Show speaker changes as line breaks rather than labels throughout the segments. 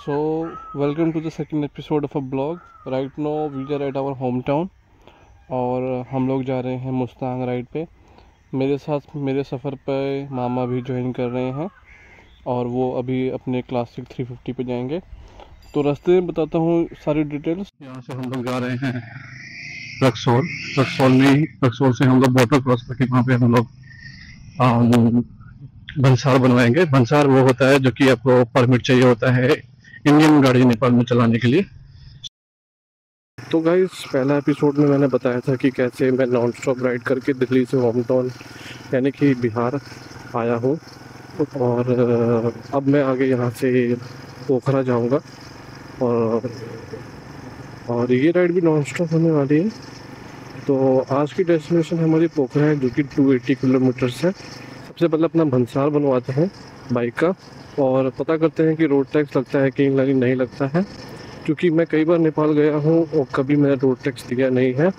Welcome to the second episode of a blog. Right now we are at our hometown और हम लोग जा रहे हैं मुस्तांग राइड पे। मेरे साथ मेरे सफ़र पे मामा भी ज्वाइन कर रहे हैं और वो अभी अपने क्लासिक 350 पे जाएंगे। तो रास्ते में बताता हूँ सारी डिटेल्स। यहाँ से हम लोग जा रहे हैं रक्सौल से हम लोग बॉर्डर क्रॉस करके वहाँ पे हम लोग भंसार बनवाएंगे। भंसार वो होता है जो कि आपको परमिट चाहिए होता है इंडियन गाड़ी नेपाल में चलाने के लिए। तो गाइस, पहला एपिसोड में मैंने बताया था कि कैसे मैं नॉन स्टॉप राइड करके दिल्ली से होम टाउन यानी कि बिहार आया हूँ और अब मैं आगे यहाँ से पोखरा जाऊँगा और ये राइड भी नॉन स्टॉप होने वाली है। तो आज की डेस्टिनेशन हमारी पोखरा है जो कि 280 किलोमीटर्स है। सबसे पहले अपना भंसार बनवाते हैं बाइक का और पता करते हैं कि रोड टैक्स लगता है कि नहीं लगता है, क्योंकि मैं कई बार नेपाल गया हूँ और कभी मैंने रोड टैक्स दिया नहीं है।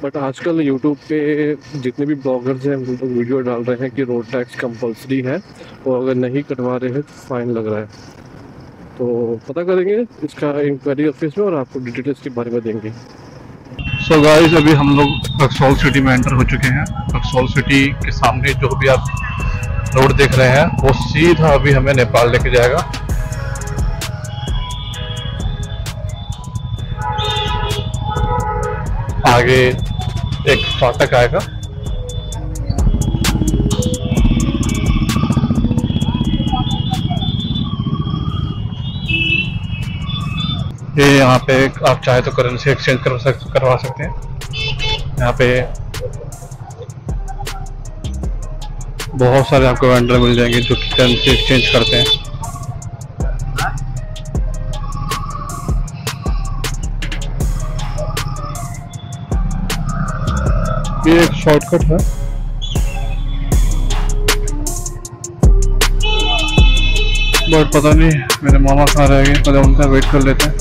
बट आजकल यूट्यूब पे जितने भी ब्लॉगर्स हैं वो लोग वीडियो डाल रहे हैं कि रोड टैक्स कंपलसरी है और अगर नहीं कटवा रहे हैं तो फाइन लग रहा है। तो पता करेंगे इसका इंक्वायरी ऑफिस में और आपको डिटेल्स के बारे में देंगे।
सो गाइस, अभी हम लोग रक्सौल सिटी में एंटर हो चुके हैं। रक्सौल सिटी के सामने जो भी आप रोड देख रहे हैं वो सीधा अभी हमें नेपाल लेके जाएगा। आगे एक फाटक आएगा। ये यहाँ पे आप चाहे तो करेंसी एक्सचेंज करवा सकते हैं। यहाँ पे बहुत सारे आपको वेंडर मिल जाएंगे जो कि करेंसी एक्सचेंज करते हैं। ये एक शॉर्टकट है। बट पता नहीं मेरे मामा कहाँ रह गए, पहले उनका वेट कर लेते हैं।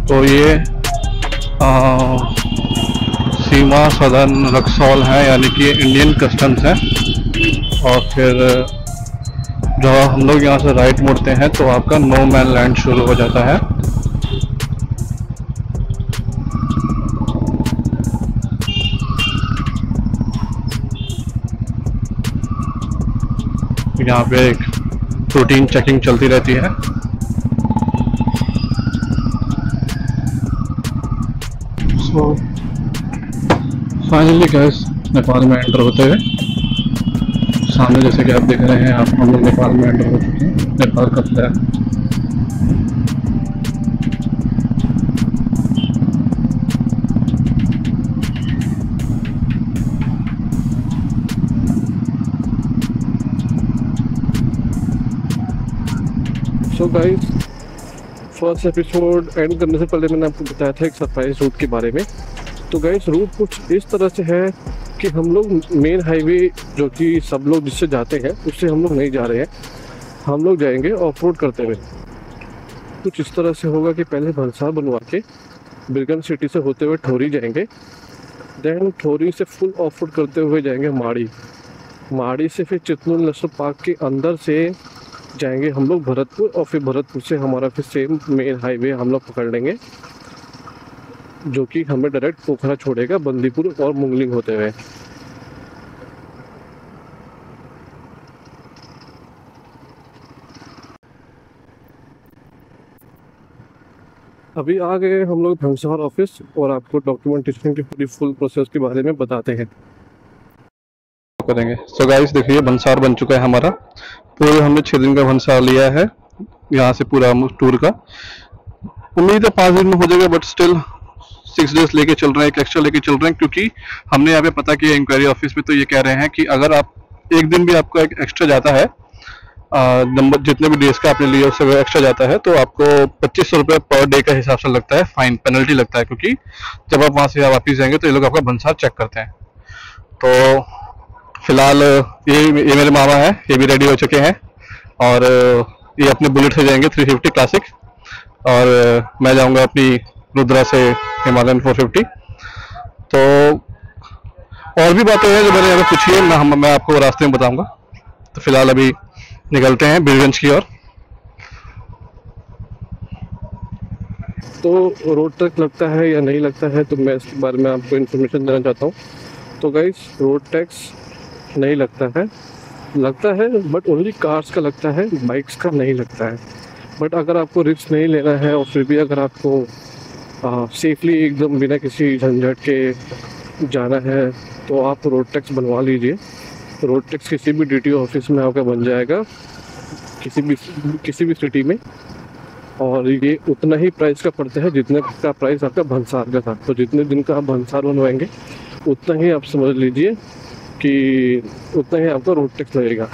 तो ये सीमा सदन रक्सौल है, यानी कि इंडियन कस्टम्स है। और फिर जब हम लोग यहाँ से राइट मुड़ते हैं तो आपका नो मैन लैंड शुरू हो जाता है। यहाँ पे एक रूटीन चेकिंग चलती रहती है। फाइनली गैस नेपाल में एंटर होते हुए सामने जैसे कि आप देख रहे हैं, आप हम लोग नेपाल में एंटर हो चुके हैं। नेपाल का flag
so guys, first episode and करने से पहले मैंने आपको बताया था एक सरप्राइज रूट के बारे में। तो गाइस, रूट कुछ इस तरह से है कि हम लोग मेन हाईवे जो कि सब लोग जिससे जाते हैं उससे हम लोग नहीं जा रहे हैं। हम लोग जाएंगे ऑफ रोड करते हुए। कुछ इस तरह से होगा कि पहले भंसार बनवा के बिरगन सिटी से होते हुए ठोरी जाएंगे, देन ठोरी से फुल ऑफ रोड करते हुए जाएंगे माड़ी से फिर चितनूर नेशनल पार्क के अंदर से जाएंगे हम लोग भरतपुर और फिर भरतपुर से हमारा फिर सेम मेन हाईवे हम लोग पकड़ लेंगे जो कि हमें डायरेक्ट पोखरा छोड़ेगा बंदीपुर और मुंगलिंग होते हुए। अभी आ गए हम लोग भंसार ऑफिस और आपको डॉक्यूमेंटेशन की पूरी फुल प्रोसेस के बारे में बताते हैं।
करेंगे। सो गाइस, देखिए भंसार बन चुका है हमारा। पूरे हमने 6 दिन का भंसार लिया है यहाँ से पूरा टूर का। उम्मीद है 5 दिन में हो जाएगा, बट स्टिल 6 डेज लेके चल रहे हैं, एक एक्स्ट्रा लेके चल रहे हैं, क्योंकि हमने यहाँ पे पता किया इंक्वायरी ऑफिस में, तो ये कह रहे हैं कि अगर आप एक दिन भी आपका एक एक्स्ट्रा जाता है, नंबर जितने भी डेज का आपने लिया उससे एक्स्ट्रा जाता है, तो आपको 2500 रुपये पर डे का हिसाब से लगता है, फाइन पेनल्टी लगता है, क्योंकि जब आप वहाँ से वापस जाएंगे तो ये लोग आपका भंसार चेक करते हैं। तो फिलहाल ये मेरे मामा हैं, ये भी रेडी हो चुके हैं और ये अपने बुलेट से जाएंगे 350 क्लासिक, और मैं जाऊंगा अपनी रुद्रा से हिमालयन 450। तो और भी बातें हैं जो मैंने यहाँ पूछी है, मैं आपको रास्ते में बताऊंगा। तो फिलहाल अभी निकलते हैं बीरगंज की ओर।
तो रोड टैक्स लगता है या नहीं लगता है, तो मैं इसके बारे में आपको इन्फॉर्मेशन देना चाहता हूँ। तो गाइस, रोड टैक्स नहीं लगता है बट ओनली कार्स का लगता है, बाइक्स का नहीं लगता है। बट अगर आपको रिस्क नहीं लेना है और फिर भी अगर आपको सेफली एकदम बिना किसी झंझट के जाना है, तो आप रोड टैक्स बनवा लीजिए। रोड टैक्स किसी भी DTO ऑफिस में आपका बन जाएगा, किसी भी सिटी में, और ये उतना ही प्राइस का पड़ता है जितने का प्राइस आपका भंसार का था। तो जितने दिन का आप भंसार बनवाएंगे उतना ही आप समझ लीजिए कि उतना ही आपका रोड टैक्स लगेगा।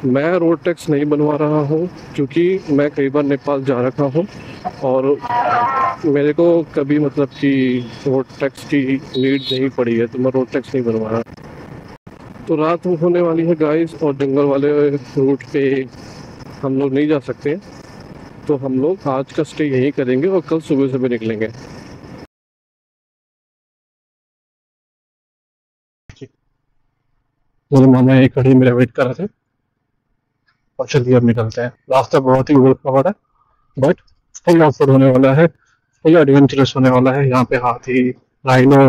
मैं रोड टैक्स नहीं बनवा रहा हूँ क्योंकि मैं कई बार नेपाल जा रखा हूँ और मेरे को कभी मतलब कि रोड टैक्स की नीड नहीं पड़ी है, तो मैं रोड टैक्स नहीं बनवा रहा। तो रात होने वाली है गाइस, और जंगल वाले रूट पे हम लोग नहीं जा सकते, तो हम लोग आज का स्टे यहीं करेंगे और कल सुबह निकलेंगे।
मेरे मामा एक घड़ी मेरा वेट कर रहे थे, और चलिए अब निकलते हैं। रास्ता बहुत ही उबड़ खाबड़ है, बट फुल ऑफ रोड होने वाला है, फुल एडवेंचरस होने वाला है। यहाँ पे हाथी, राइनो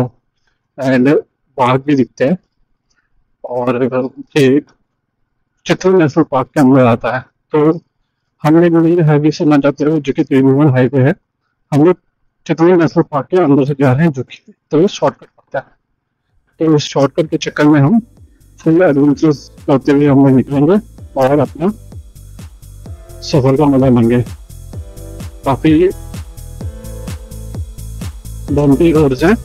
एंड बाघ भी दिखते हैं, और ये चित्तौड़ नेशनल पार्क के अंदर आता है। तो हम लोग मेन हाईवे से ना जाते हुए, जो कि त्रिभुवन हाईवे है, हम लोग चित्तौड़ नेशनल पार्क के अंदर से जा रहे हैं, जो कि तो शॉर्टकट पड़ता है। तो इस शॉर्टकट के चक्कर में हम फुल एडवेंचरस करते हुए हम लोग निकलेंगे और अपना सफर का मजा लेंगे। काफी बम्पी रोड्स हैं।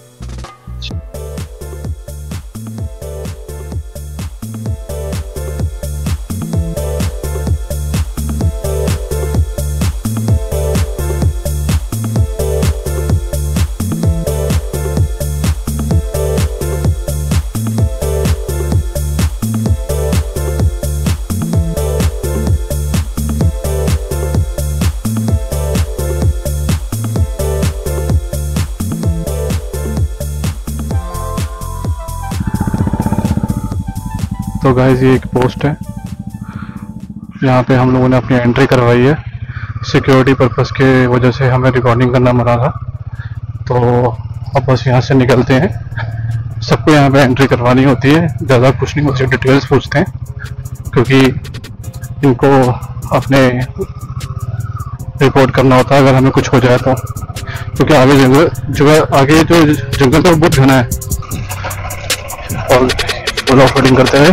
तो गाइस, ये एक पोस्ट है, यहाँ पे हम लोगों ने अपनी एंट्री करवाई है। सिक्योरिटी पर्पस के वजह से हमें रिकॉर्डिंग करना मना था, तो अब बस यहाँ से निकलते हैं। सबको यहाँ पे एंट्री करवानी होती है, ज़्यादा कुछ नहीं, मुझसे डिटेल्स पूछते हैं, क्योंकि इनको अपने रिपोर्ट करना होता है अगर हमें कुछ हो जाए तो, क्योंकि आगे आगे जो जंगल तो बहुत घना है। और फुल ऑफ रोडिंग करते हुए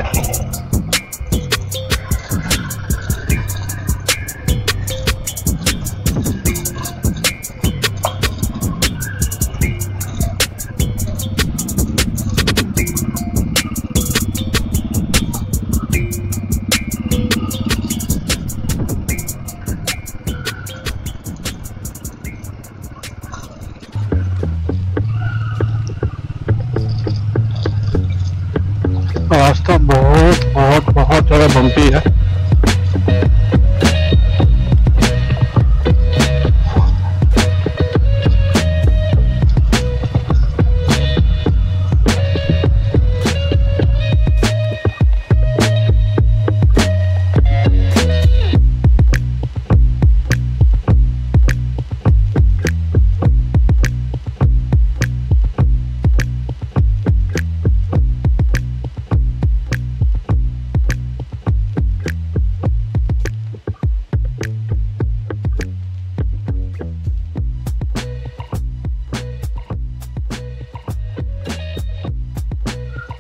रास्ता बहुत बहुत बहुत ज़्यादा बम्पी है।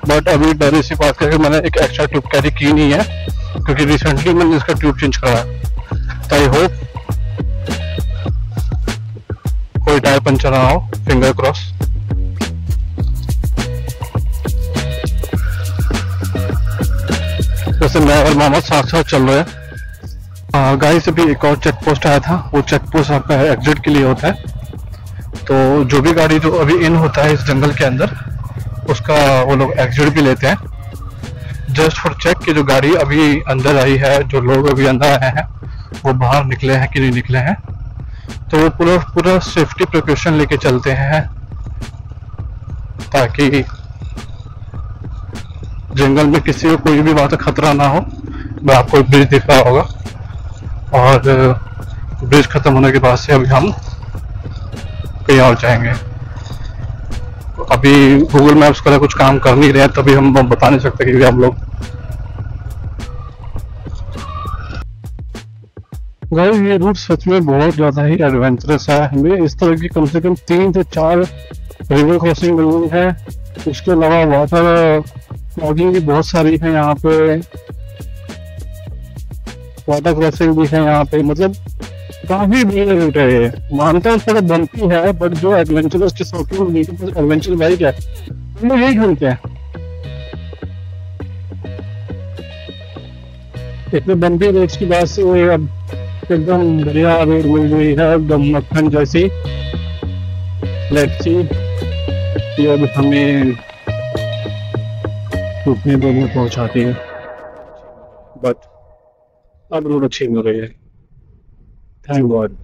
बट अभी डर इसी बात करके मैंने एक एक्स्ट्रा ट्यूब कैरी की नहीं है, क्योंकि रिसेंटली मैंने इसका ट्यूब चेंज करा है। तो आई होप कोई टायर पंचर ना हो, फिंगर क्रॉस। जैसे मैं और मोहम्मद साथ साथ चल रहे हैं। गाइस अभी एक और चेक पोस्ट आया था, वो चेक पोस्ट आपका एग्जिट के लिए होता है। तो जो भी गाड़ी जो अभी इन होता है इस जंगल के अंदर, उसका वो लोग एग्जिट भी लेते हैं, जस्ट फॉर चेक कि जो गाड़ी अभी अंदर आई है, जो लोग अभी अंदर आए हैं वो बाहर निकले हैं कि नहीं निकले हैं। तो वो पूरा सेफ्टी प्रिकॉशन लेके चलते हैं ताकि जंगल में किसी को कोई भी बात का खतरा ना हो। मैं आपको ब्रिज दिख रहा होगा, और ब्रिज खत्म होने के बाद से अभी हम कहीं और जाएंगे। अभी गूगल मैप्स का कुछ काम कर नहीं रहे हैं, तभी हम बता नहीं सकते कि हम लोग। गाइस ये रूट सच में बहुत ज़्यादा ही एडवेंचरस है। हमें इस तरह की कम से कम 3 से 4 रिवर क्रॉसिंग मिली है। उसके अलावा वाटर क्रॉसिंग भी बहुत सारी है यहाँ पे, वाटर क्रॉसिंग भी है यहाँ पे। मतलब काफी बड़ी रूट है ये। मानता हूँ थोड़ा बनती है, बट जो एडवेंचरस के शौकीन एडवेंचर बाइक है वो यही घूमते हैं। इतने बंदी रेट्स की बात से अब एकदम बढ़िया रोड मिल गई है, एकदम मक्खन जैसी। लेट्स सी ये अब हमें रुकने दो में पहुंचाती है, बट अब रोड अच्छी मिल रही है, थैंक गॉड।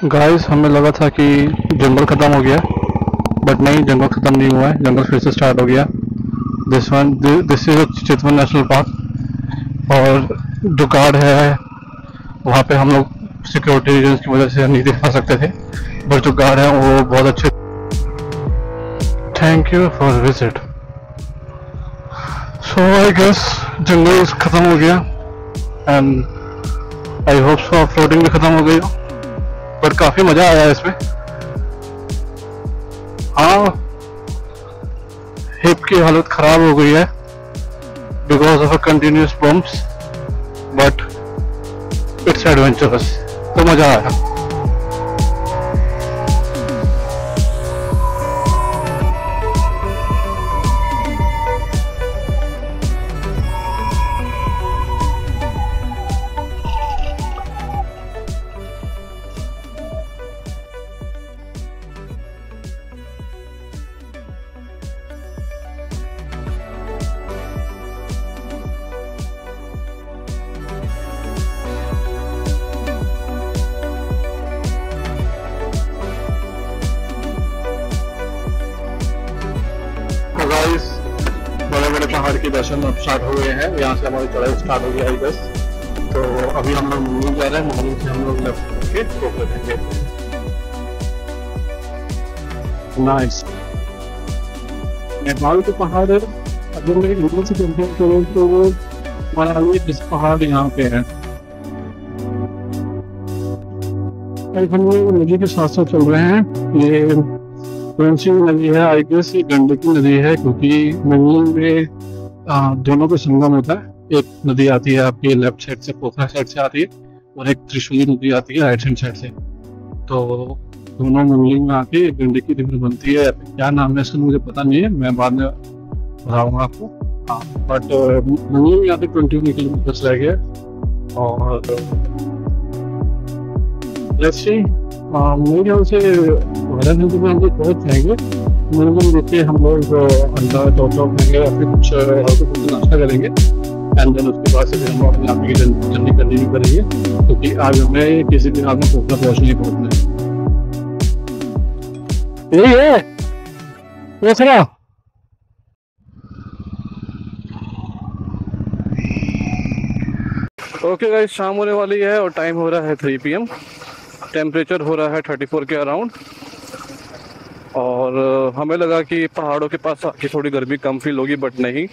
गाइस हमें लगा था कि जंगल खत्म हो गया, बट नहीं, जंगल खत्म नहीं हुआ है, जंगल फिर से स्टार्ट हो गया। This is Chitwan national park, और जो गार्ड है वहाँ पे हम लोग सिक्योरिटी रीजंस की वजह से नहीं दिखा सकते थे, बट जो गार्ड है वो बहुत अच्छे। Thank you for visit. So I guess जंगल खत्म हो गया, and I hope so off roading भी खत्म हो गई हो, बट काफी मजा आया इसमें। हाँ, हिप की हालत खराब हो गई है because of a continuous bumps, but it's adventurous, तो मजा आया। गाइस बड़े बड़े पहाड़ के दर्शन अब स्टार्ट हो गए हैं, यहाँ से हमारी चढ़ाई स्टार्ट हो गई है बस। तो अभी हम लोग मंगलूर जा रहे हैं, मंगलूर से हम लोग लेफ्ट के रोक लेंगे। नाइस। नेपाल के पहाड़ अगर मैं इंडिया से कंपेयर करूँ तो वो मनाली जिस पहाड़ यहाँ पे है। हम लोग नदी के साथ साथ चल रहे हैं। ये कौन सी नदी है? आई गेस ये गंडकी नदी है, क्योंकि मंगलूर में दोनों का संगम होता है। एक नदी आती है आपकी लेफ्ट साइड से, पोखरा साइड से आती है, और एक त्रिशूली नदी आती है राइट हैंड साइड से। तो दोनों मंगलूर में आके गंडकी रिवर बनती है। क्या नाम है इसका मुझे पता नहीं है, मैं बाद में बताऊंगा आपको। हाँ, बट मंगलूर में यहाँ पे 21 किलोमीटर रह गया। और लेट्स सी, मेरे ख्याल से 12 घंटे में हम लोग पहुँच जाएंगे। मंगलूर देखिए हम लोग अंदर टॉप लेंगे, या फिर कुछ नाश्ता करेंगे, एंड देन उसके बाद से फिर हम अपने आप की जर्नी कंटिन्यू करेंगे, क्योंकि आज हमें किसी भी हाल में पोखरा पहुँचना ही पहुँचना है। यही है पोखरा। ओके गाइस, शाम होने वाली है और टाइम हो रहा है 3 PM। टेम्परेचर हो रहा है 34 के अराउंड, और हमें लगा कि पहाड़ों के पास आके थोड़ी गर्मी कम फील होगी, बट नहीं,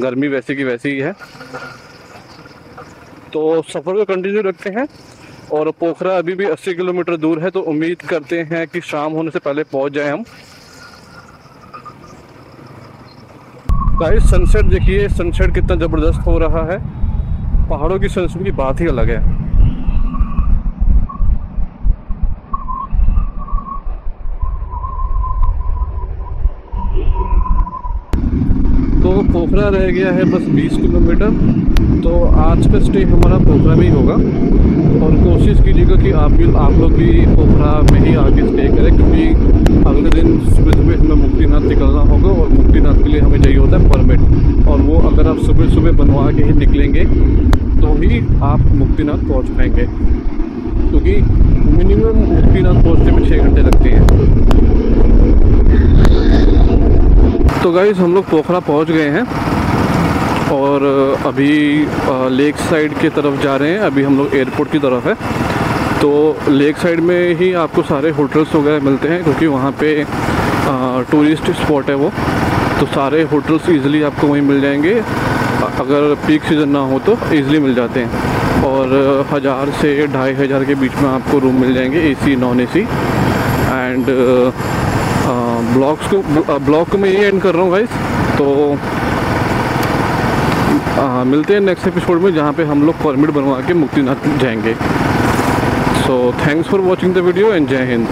गर्मी वैसी की वैसी ही है। तो सफ़र को कंटिन्यू रखते हैं, और पोखरा अभी भी 80 किलोमीटर दूर है, तो उम्मीद करते हैं कि शाम होने से पहले पहुंच जाए हम। गाइस सनसेट देखिए, सनसेट कितना ज़बरदस्त हो रहा है। पहाड़ों की सनसेट की बात ही अलग है।
तो पोखरा रह गया है बस 20 किलोमीटर। तो आज का स्टे हमारा पोखरा में ही होगा और कोशिश कीजिएगा कि आप लोग भी पोखरा में ही आके स्टे करें, क्योंकि अगले दिन सुबह सुबह हमें मुक्तिनाथ निकलना होगा और मुक्तिनाथ के लिए हमें चाहिए होता है परमिट, और वो अगर आप सुबह सुबह बनवा के ही निकलेंगे तो ही आप मुक्तिनाथ पहुंच पाएंगे, क्योंकि मिनिमम मुक्तिनाथ पहुंचने में 6 घंटे लगते हैं। तो गाइस हम लोग पोखरा पहुंच गए हैं और अभी लेक साइड की तरफ जा रहे हैं। अभी हम लोग एयरपोर्ट की तरफ है, तो लेक साइड में ही आपको सारे होटल्स वगैरह मिलते हैं, क्योंकि वहाँ पे टूरिस्ट स्पॉट है वो, तो सारे होटल्स इजीली आपको वहीं मिल जाएंगे। अगर पीक सीज़न ना हो तो इजीली मिल जाते हैं, और 1000 से 2500 के बीच में आपको रूम मिल जाएंगे, AC non AC. And blog को मैं ये एंड कर रहा हूँ गाइस, तो मिलते हैं नेक्स्ट एपिसोड में, जहाँ पे हम लोग परमिट बनवा के मुक्तिनाथ जाएंगे। So thanks for watching the video and जय हिंद।